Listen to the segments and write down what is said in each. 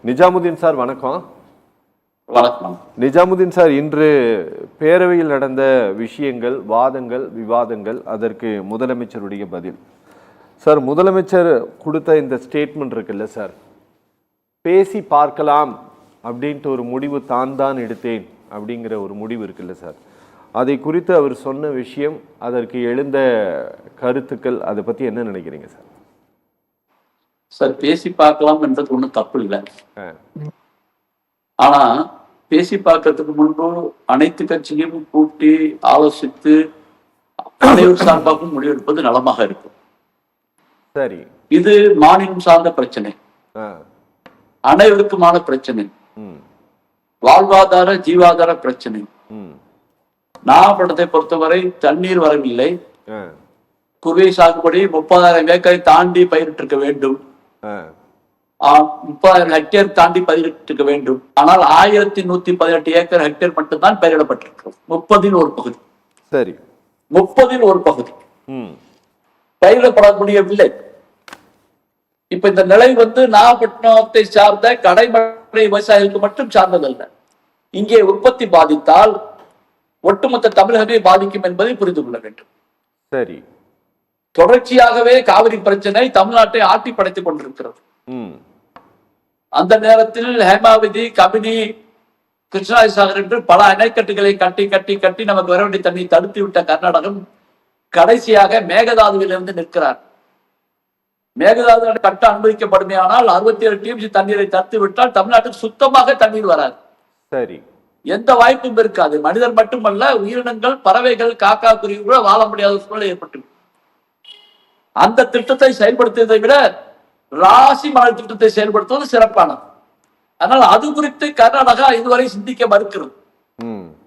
Nizamuddin sir வணக்கம். வணக்கம். Nizamuddin sir, இன்று பேரவையில் நடந்த விஷயங்கள், வாதங்கள், விவாதங்கள், அதற்கு முதலமைச்சருடைய பதில். சார், முதலமைச்சர் கொடுத்த இந்த ஸ்டேட்மெண்ட் இருக்குல்ல சார், பேசி பார்க்கலாம் அப்படின்ட்டு ஒரு முடிவு தான் எடுத்தேன் அப்படிங்கிற ஒரு முடிவு இருக்குல்ல சார், அதை குறித்து அவர் சொன்ன விஷயம், அதற்கு எழுந்த கருத்துக்கள், அதை பற்றி என்ன நினைக்கிறீங்க சார்? சார், பேசி பார்க்கலாம் என்றது ஒன்றும் தப்பு இல்லை. ஆனா பேசி பார்க்கறதுக்கு முன்பு அனைத்து கட்சியும் கூட்டி ஆலோசித்து அனைவர் சார்பாகவும் முடிவெடுப்பது நலமாக இருக்கும். சரி, இது மாநிலம் சார்ந்த பிரச்சனை, அனைவருக்குமான பிரச்சனை, வாழ்வாதார ஜீவாதார பிரச்சனை. நாகப்பட்டினத்தை பொறுத்தவரை தண்ணீர் வரவில்லை. குறுவை சாகுபடி 30,000 ஏக்கரை தாண்டி பயிரிட்டிருக்க வேண்டும், 30,000 ஹெக்டேர் தாண்டி பயிரிட்டிருக்க வேண்டும். ஆனால் 1118 ஏக்கர் ஹெக்டேர் மட்டும்தான் பயிரிடப்பட்டிருக்கிறது. 30 ஒரு பகுதி. சரி, 30 ஒரு பகுதி பயிரிடப்பட முடியவில்லை. இப்ப இந்த நிலை நாகப்பட்டினத்தை சார்ந்த கடைமடை விவசாயிகளுக்கு மட்டும் சார்ந்ததல்ல. இங்கே உற்பத்தி பாதித்தால் ஒட்டுமொத்த தமிழகமே பாதிக்கும் என்பதை புரிந்து கொள்ள வேண்டும். சரி, தொடர்ச்சியாகவே காவிரி பிரச்சனை தமிழ்நாட்டை ஆட்டி படைத்துக் கொண்டிருக்கிறது. அந்த நேரத்தில் ஹேமாவதி, கபினி, கிருஷ்ணராஜ சாகர் என்று பல அணைக்கட்டுகளை கட்டி கட்டி கட்டி நமக்கு வர வேண்டிய தண்ணி தடுத்து விட்ட கர்நாடகம் கடைசியாக மேகதாதுவிலிருந்து நிற்கிறார். மேகதாது கட்ட அனுமதிக்கப்படுமையானால் 67 TMC தண்ணீரை தடுத்து விட்டால் தமிழ்நாட்டுக்கு சுத்தமாக தண்ணீர் வராது. சரி, எந்த வாய்ப்பும் இருக்காது. மனிதர் மட்டுமல்ல, உயிரினங்கள், பறவைகள், காக்கா, குருவி கூட வாழ முடியாத சூழ்நிலை ஏற்பட்டு அந்த திட்டத்தை செயல்படுத்தியதை விட ராசி மணல் திட்டத்தை செயல்படுத்துவது சிறப்பானது. அதனால் அது குறித்து கர்நாடகா இதுவரை சிந்திக்க மறுக்கிறது.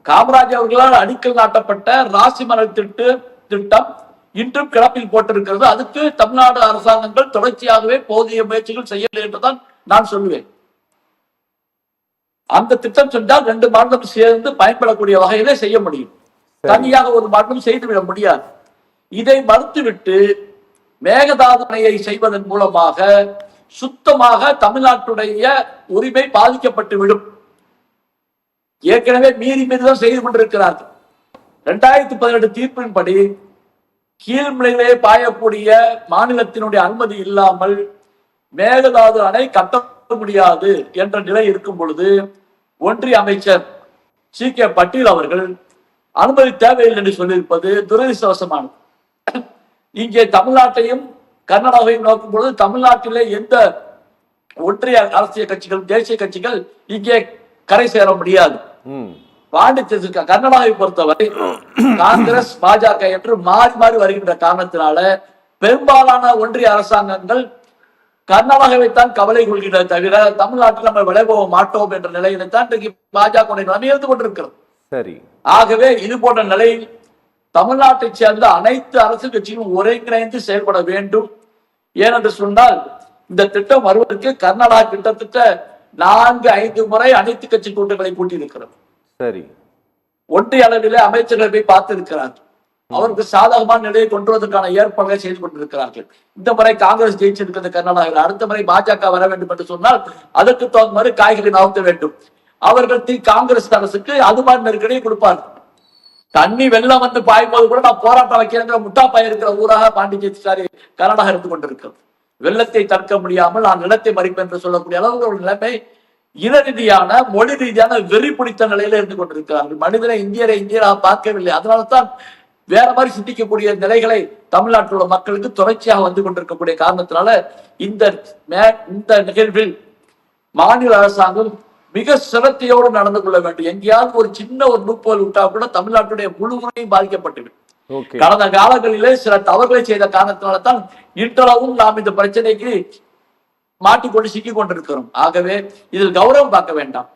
காமராஜ் அவர்களால் அடிக்கல் நாட்டப்பட்ட ராசி மணல் திட்டம் இன்றும் கிடப்பில் போட்டிருக்கிறது. அதுக்கு தமிழ்நாடு அரசாங்கங்கள் தொடர்ச்சியாகவே போதிய முயற்சிகள் செய்யவில்லை என்றுதான் நான் சொல்லுவேன். அந்த திட்டம் சென்றால் 2 மாநிலம் சேர்ந்து பயன்படக்கூடிய வகையிலே செய்ய முடியும். தனியாக ஒரு மாநிலம் செய்துவிட முடியாது. இதை மறுத்துவிட்டு மேகதாது அணையை செய்வதன் மூலமாக சுத்தமாக தமிழ்நாட்டுடைய உரிமை பாதிக்கப்பட்டு விடும். ஏற்கனவே மீறிதான் செய்து கொண்டிருக்கிறார்கள். 2018 தீர்ப்பின்படி கீழ்நிலையிலே பாயக்கூடிய மாநிலத்தினுடைய அனுமதி இல்லாமல் மேகதாது அணை கட்ட முடியாது என்ற நிலை இருக்கும் பொழுது ஒன்றிய அமைச்சர் CK பட்டீல் அவர்கள் அனுமதி தேவையில்லை என்று சொல்லியிருப்பது துரதிர்ஷ்டவசமானது. இங்கே தமிழ்நாட்டையும் கர்நாடகாவையும் நோக்கும் பொழுது தமிழ்நாட்டிலே எந்த ஒன்றிய அரசியல் கட்சிகள், தேசிய கட்சிகள் இங்கே கரை சேர முடியாது. பாண்டிச்சேரி கர்நாடகாவை பொறுத்தவரை காங்கிரஸ், பாஜக என்று மாறி மாறி வருகின்ற காரணத்தினால பெரும்பாலான ஒன்றிய அரசாங்கங்கள் கர்நாடகாவைத்தான் கவலை கொள்கிறத தவிர தமிழ்நாட்டில் நம்ம விலை போக மாட்டோம் என்ற நிலையில தான் இன்றைக்கு பாஜக நிலைமை இருந்து கொண்டிருக்கிறது. சரி, ஆகவே இது போன்ற நிலையில் தமிழ்நாட்டை சேர்ந்த அனைத்து அரசியல் கட்சிகளும் ஒருங்கிணைந்து செயல்பட வேண்டும். ஏனென்று சொன்னால் இந்த திட்டம் வருவதற்கு கர்நாடகா கிட்டத்தட்ட 4-5 முறை அனைத்து கட்சி கூட்டங்களை கூட்டியிருக்கிறது. சரி, ஒன்றிய அளவிலே அமைச்சர்களை போய் பார்த்திருக்கிறார்கள். அவருக்கு சாதகமான நிலையை கொண்டு வருவதற்கான ஏற்பாடுகளை செய்து கொண்டிருக்கிறார்கள். இந்த முறை காங்கிரஸ் ஜெயிச்சிருக்கிறது கர்நாடகாவில். அடுத்த முறை பாஜக வர வேண்டும் என்று சொன்னால் அதற்கு தகுந்த மாதிரி காய்கறி நகர்த்த வேண்டும். அவர்கள் காங்கிரஸ் அரசுக்கு அது மாதிரி நெருக்கடியை கொடுப்பார்கள். தண்ணி வெள்ளம் பாயும்போது கூட நான் போராட்டம் வைக்கிறேங்கிற முட்டா இருக்கிற ஊராக பாண்டிச்சேரி கர்நாடகா இருந்து கொண்டிருக்கிறது. வெள்ளத்தை தடுக்க முடியாமல் நான் நிலத்தை மறிப்பேன் என்று சொல்லக்கூடிய அளவுக்கு ஒரு நிலைமை இன ரீதியான, மொழி ரீதியான வெறி பிடித்த நிலையில இருந்து கொண்டிருக்கிறார்கள். மனிதனை இந்தியராக பார்க்கவில்லை. அதனால்தான் வேற மாதிரி சிந்திக்கக்கூடிய நிலைகளை தமிழ்நாட்டில் உள்ள மக்களுக்கு தொடர்ச்சியாக வந்து கொண்டிருக்கக்கூடிய காரணத்தினால இந்த நிகழ்வில் மாநில அரசாங்கம் மிக சிரத்தையோடு நடந்து கொள்ள வேண்டும். எங்கேயாவது ஒரு சின்ன ஒரு லூப்போல் விட்டா கூட தமிழ்நாட்டுடைய முழு உரிமையும் பாதிக்கப்பட்டுவிடும். கடந்த காலங்களிலே சில தவறுகளை செய்த காரணத்தினால தான் இன்றளவும் நாம் இந்த பிரச்சனைக்கு மாட்டிக்கொண்டு சிக்கிக் கொண்டிருக்கிறோம். ஆகவே இதில் கௌரவம் பார்க்க வேண்டாம்.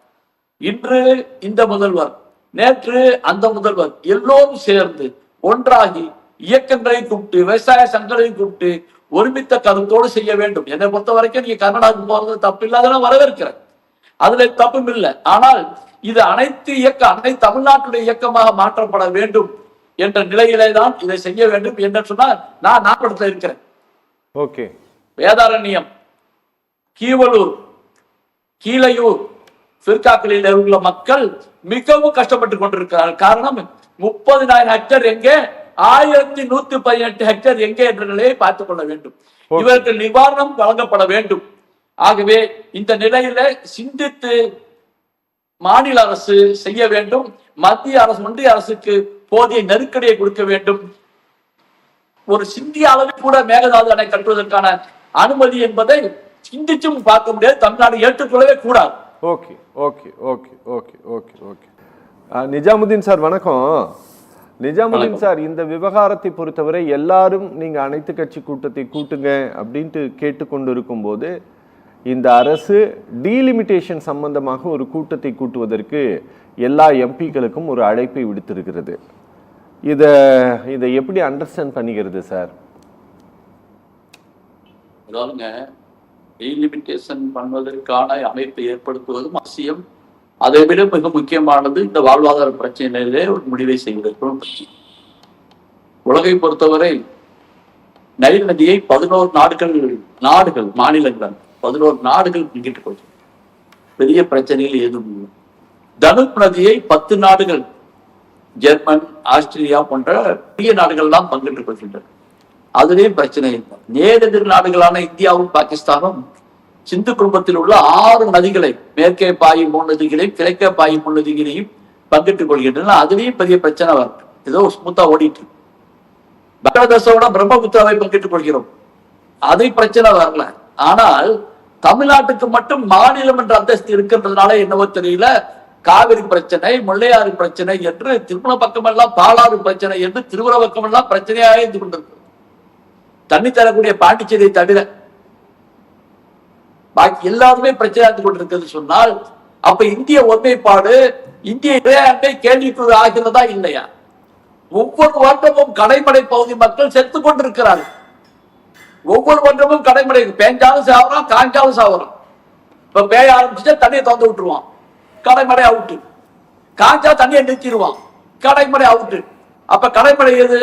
இன்று இந்த முதல்வர், நேற்று அந்த முதல்வர் எல்லோரும் சேர்ந்து ஒன்றாகி இயக்கங்களை கூப்பிட்டு, விவசாய சங்கங்களை கூப்பிட்டு ஒருமித்த கருத்தோடு செய்ய வேண்டும். என்னை பொறுத்த வரைக்கும் நீங்க கர்நாடகாவுக்கு போறது தப்பு இல்லாத வரவேற்கிறேன், அதுல தப்பும் இல்லை. ஆனால் இது அனைத்து தமிழ்நாட்டுடைய இயக்கமாக மாற்றப்பட வேண்டும் என்ற நிலையிலே தான் இதை செய்ய வேண்டும் என்று சொன்னால் நான் நாகப்பட்டினத்தில் இருக்கிறேன். ஓகே, வேதாரண்யம், கீவலூர், கீழையூர் பிற்காக்களில் உள்ள மக்கள் மிகவும் கஷ்டப்பட்டு கொண்டிருக்கிறார்கள். காரணம் 30,000 ஹெக்டேர் எங்கே, 1118 ஹெக்டேர் எங்கே என்ற நிலையை பார்த்துக் கொள்ள வேண்டும். இவருக்கு நிவாரணம் வழங்கப்பட வேண்டும். ஆகவே இந்த நிலையில சிந்தித்து மாநில அரசு செய்ய வேண்டும். மத்திய அரசு, ஒன்றிய அரசுக்கு போதிய நெருக்கடியை கொடுக்க வேண்டும். ஒரு சிந்திய அளவில் கூட மேகதாது அணை கட்டுவதற்கான அனுமதி என்பதை சிந்திச்சும் பார்க்க முடியாது. தமிழ்நாடு ஏற்றுக்கொள்ளவே கூடாது. Okay okay okay okay okay okay Nizamuddin sir வணக்கம். நிஜாமுதீன் சார், இந்த விவகாரத்தை பொறுத்தவரை எல்லாரும் நீங்க அனைத்து கட்சி கூட்டத்தை கூட்டுங்க அப்படின்ட்டு கேட்டுக்கொண்டு இருக்கும் போது இந்த அரசு டீலிமிட்டேஷன் சம்பந்தமாக ஒரு கூட்டத்தை கூட்டுவதற்கு எல்லா எம்பிக்களுக்கும் ஒரு அழைப்பை விடுத்திருக்கிறது. இதை எப்படி அண்டர்ஸ்டாண்ட் பண்ணிக்கிறது சார்? அதாவதுங்க, டீலிமிட்டேஷன் பண்ணுவதற்கான அமைப்பை ஏற்படுத்துவதும் அவசியம். அதை விட மிக முக்கியமானது இந்த வாழ்வாதார பிரச்சனையிலே ஒரு முடிவை செய்வதற்கும் பிரச்சனை. உலகை பொறுத்தவரை நைல் நதியை 11 நாடுகள் மாநிலங்கள் 11 நாடுகள் பங்கிட்டுக் கொள்கிறது. பெரிய பிரச்சனைகள் ஏதும் இல்லை. தனுப் நதியை 10 நாடுகள், ஜெர்மன், ஆஸ்திரேலியா போன்ற பெரிய நாடுகள் தான் பங்கிட்டுக் கொள்கின்றன. அதுலேயும் பிரச்சனை இல்லை. நேரெதிர் நாடுகளான இந்தியாவும் பாகிஸ்தானும் சிந்து குடும்பத்தில் உள்ள 6 நதிகளை, மேற்கே பாயும் 3 நதிகளையும் கிழக்கே பாயும் 3 நதிகளையும் பங்கிட்டுக் கொள்கின்றன. அதுலேயும் பெரிய பிரச்சனை வரும். ஏதோ ஸ்மூத்தா ஓடிட்டு பங்களாதேஷோட பிரம்மபுத்திராவை பங்கிட்டுக் கொள்கிறோம், அதை பிரச்சனை வரல. ஆனால் தமிழ்நாட்டுக்கு மட்டும் மாநிலம் என்ற அந்தஸ்து இருக்கின்றதுனால என்னவோ தெரியல, காவிரி பிரச்சனை, முல்லையாறு பிரச்சனை என்று திருமண பக்கமெல்லாம் பாலாறு பிரச்சனை என்று திருவுர பக்கமெல்லாம் பிரச்சனையாக இருந்து கொண்டிருக்கு. தண்ணி தரக்கூடிய பாண்டிச்சேரியை தவிர பாக்கி எல்லாருமே பிரச்சனையாந்து கொண்டிருக்கிறது சொன்னால், அப்ப இந்திய ஒருமைப்பாடு, இந்திய இறையாண்மை கேள்விக்குள் ஆகிறதா இல்லையா? ஒவ்வொரு வருடமும் கடைமடை பகுதி மக்கள் செத்து கொண்டிருக்கிறார்கள். ஒவ்வொரு வருடமும் கடைமடை, பேஞ்சாலும் சாவரம், காஞ்சாலும் சாவரம். இப்ப பேய ஆரம்பிச்சுட்டா தண்ணியை திறந்து விட்டுருவான், கடைமடை அவுட்டு. காஞ்சா தண்ணியை நிறுத்திடுவான், கடைமடை அவுட்டு. அப்ப கடைமடை எது?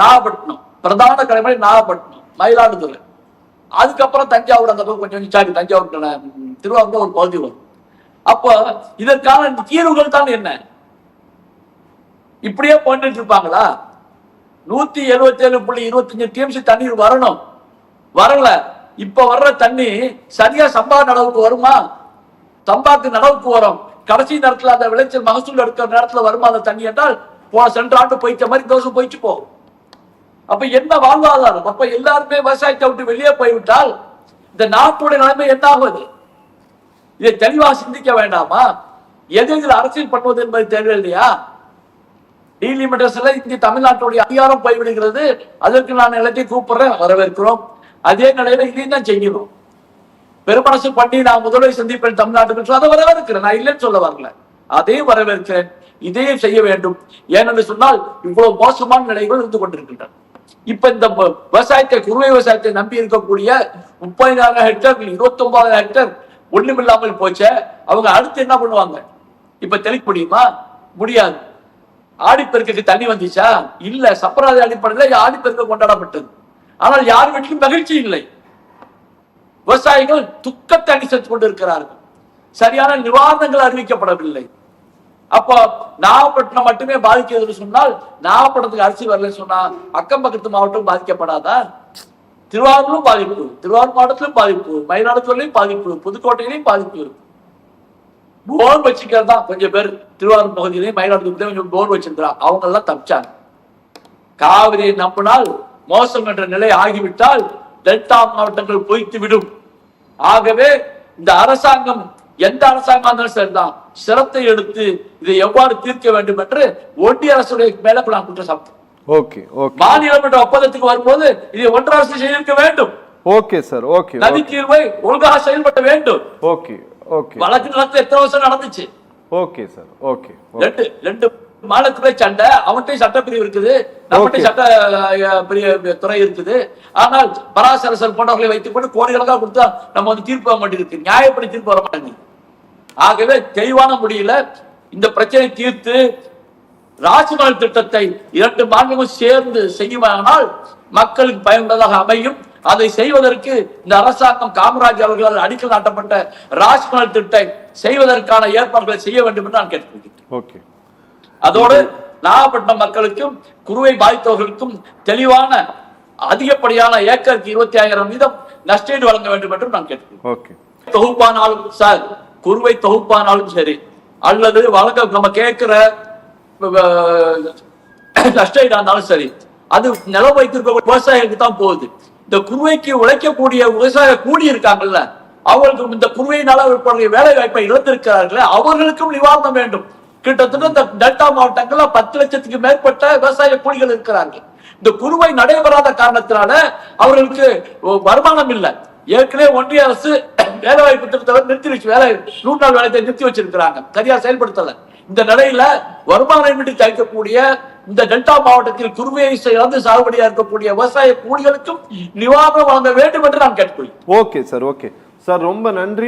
நாகப்பட்டினம். பிரதான கடைமடை நாகப்பட்டினம், மயிலாடுதுறை. அதுக்கப்புறம் தஞ்சாவூர், அந்த பக்கம் கொஞ்சம் சாரி தஞ்சாவூர், திருவாரூர் ஒரு பகுதி வரும். அப்ப இதற்கான தீர்வுகள் தான் என்ன? இப்படியே போயிட்டு இருப்பாங்களா? 177.25 டிஎம்சி தண்ணீர் வரணும், வரல. இப்ப வர்ற தண்ணி சரியா சம்பா நடவுக்கு வருமா? சம்பாக்கு நடவுக்கு வரும். கடைசி நேரத்தில் அந்த விளைச்சல் மகசூல் எடுக்கிற நேரத்தில் வருமா அந்த தண்ணி என்றால், சென்ற ஆண்டு போயிட்ட மாதிரி தோசை போயிட்டு போ. அப்ப என்ன வாழ்வாதாரம்? அப்ப எல்லாருமே விவசாயத்தை விட்டு வெளியே போய்விட்டால் இந்த நாட்டுடைய நிலைமை என்ன ஆகுது? இதை தெளிவாக சிந்திக்க வேண்டாமா? எதில் அரசியல் பண்ணுவது என்பது தெரியலையா? டீலிமிட்டேஷன்ல இந்திய தமிழ்நாட்டுடைய அதிகாரம் போய்விடுகிறது. அதற்கு நான் எல்லாத்தையும் கூப்பிடுறேன், வரவேற்கிறோம். அதே நிலையில இதையும் தான் செய்யணும். பெருமனசு பண்ணி நான் முதல்வர் சந்திப்பேன் தமிழ்நாட்டுக்கு, அதை வரவேற்கிறேன், நான் இல்லைன்னு சொல்ல வரல, அதையும் வரவேற்கிறேன். இதையும் செய்ய வேண்டும். ஏனென்று சொன்னால் இவ்வளவு மோசமான நிலைகள் இருந்து கொண்டிருக்கின்றன. இப்ப இந்த விவசாயத்தை, குறுவை விவசாயத்தை நம்பி இருக்கக்கூடிய 30,000 ஹெக்டேர் 29,000 ஹெக்டேர் ஒண்ணுமில்லாமல் போச்ச. அவங்க அடுத்து என்ன பண்ணுவாங்க? இப்ப தெளிக்க முடியுமா? முடியாது. ஆடிப்பெருக்குக்கு தண்ணி வந்துச்சா? இல்ல. சப்பராதி அடிப்படையில் ஆடிப்பெருக்கு கொண்டாடப்பட்டது. ஆனால் யார் வீட்டிலும் மகிழ்ச்சி இல்லை. விவசாயிகள் துக்கத்தை அனுசரித்துக் கொண்டிருக்கிறார்கள். சரியான நிவாரணங்கள் அறிவிக்கப்படவில்லை. அப்ப நாகப்பட்டினம் மட்டுமே பாதிக்கிறது சொன்னால், நாகப்பட்டினத்துக்கு அரிசி வரல சொன்னா அக்கம் பக்கத்து மாவட்டம் பாதிக்கப்படாதா? திருவாரூரும் பாதிப்பு, திருவாரூர் மாவட்டத்திலும் பாதிப்பு, மயிலாடுதுறையிலும் பாதிப்பு, புதுக்கோட்டையிலையும் பாதிப்பு இருக்கு. போர் வச்சுக்கிறது தான் கொஞ்சம் பேர் திருவாரூர் பகுதியிலையும் மயிலாடுதுறையிலும் கொஞ்சம் போர் வச்சிருக்கிறாங்க. அவங்க எல்லாம் தப்பிச்சாங்க. காவிரியை நம்பினால் மோசம் என்ற நிலை ஆகிவிட்டால் டெல்டா மாவட்டங்கள் பொய்த்து விடும். ஆகவே இந்த அரசாங்கம், எந்த அரசாங்கம் இருந்தாலும் சரிதான், சிரத்தை எடுத்து இதை எவ்வாறு தீர்க்க வேண்டும் என்று ஒன்றிய அரசுடைய மேல நான் குற்றம் சாப்பிட்டேன். மாநிலம் என்ற ஒப்பந்தத்துக்கு வரும்போது இதை ஒன்றிய அரசு செய்திருக்க வேண்டும். Okay sir, okay. நதி தீர்வை ஒழுங்காக செயல்பட வேண்டும். Okay okay. வழக்கு நடத்த எத்தனை வருஷம் நடந்துச்சு? Okay sir, okay. ரெண்டு மாநிலத்துக்குள்ள சண்டை, அவன்கிட்ட சட்டப்பிரிவு இருக்குது, நம்மகிட்ட சட்ட துறை இருக்குது. ஆனால் பராசரசர் போன்றவர்களை வைத்துக் கொண்டு கோடிக்கணக்காக கொடுத்தா நம்ம வந்து தீர்ப்பு வர மாட்டேங்குது, நியாயப்படி தீர்ப்பு வர மாட்டேங்குது. ஆகவே தெளிவான முடியல இந்த பிரச்சனை தீர்த்து ராஜ்மஹல் திட்டத்தை 2 மாநிலமும் சேர்ந்து செய்யுமானால் மக்களுக்கு பயனுள்ளதாக அமையும். அதை செய்வதற்கு இந்த அரசாங்கம் காமராஜ் அவர்களால் அடிக்கல் நாட்டப்பட்ட ராஜ்மஹல் திட்டத்தை செய்வதற்கான ஏற்பாடுகளை செய்ய வேண்டும் என்று நான் கேட்டுக்கொள்கிறேன். ஓகே. அதோடு நாகப்பட்டினம் மக்களுக்கும் குறுவை பாதித்தவர்களுக்கும் தெளிவான அதிகப்படியான ஏக்கருக்கு 25,000 வீதம் நஷ்டஈடு வழங்க வேண்டும் என்றும் நான் கேட்டுக்கொள்கிறேன். ஓகே. தொகுப்பானாலும் சார், குறுவை தொகுப்பானாலும் சரி, அல்லது வழங்க நம்ம கேட்கிற நஷ்டஈடா இருந்தாலும் சரி, அது நிலம் வைத்திருக்க விவசாயிகளுக்கு தான் போகுது. இந்த குறுவைக்கு உழைக்கக்கூடிய விவசாய கூலி இருக்காங்கல்ல, அவர்களுக்கும் இந்த குறுவையினால வேலை வாய்ப்பை இழந்திருக்கிறார்களே, அவர்களுக்கும் நிவாரணம் வேண்டும். கிட்டத்தட்ட இந்த டெல்டா மாவட்டங்கள்ல 10 லட்சத்துக்கு மேற்பட்ட விவசாய கூலிகள் இருக்கிறார்கள். இந்த குறுவை நடைபெறாத காரணத்தினால அவர்களுக்கு வருமானம் இல்லை. ஏற்கனவே ஒன்றிய அரசு வேலை வாய்ப்பு திட்டத்தை நிறுத்தி வச்சு 100 நாள் வேலையை நிறுத்தி வச்சிருக்கிறாங்க, சரியா செயல்படுத்தல. இந்த நிலையில வருமானமின்றி தவிக்கக்கூடிய இந்த டெல்டா மாவட்டத்தில் குறுவையை இழந்து சாகுபடியா இருக்கக்கூடிய விவசாய கூலிகளுக்கும் நிவாரணம் வழங்க வேண்டும் என்று நான் கேட்டுக்கொள்கிறேன். ஓகே சார், ஓகே சார், ரொம்ப நன்றி.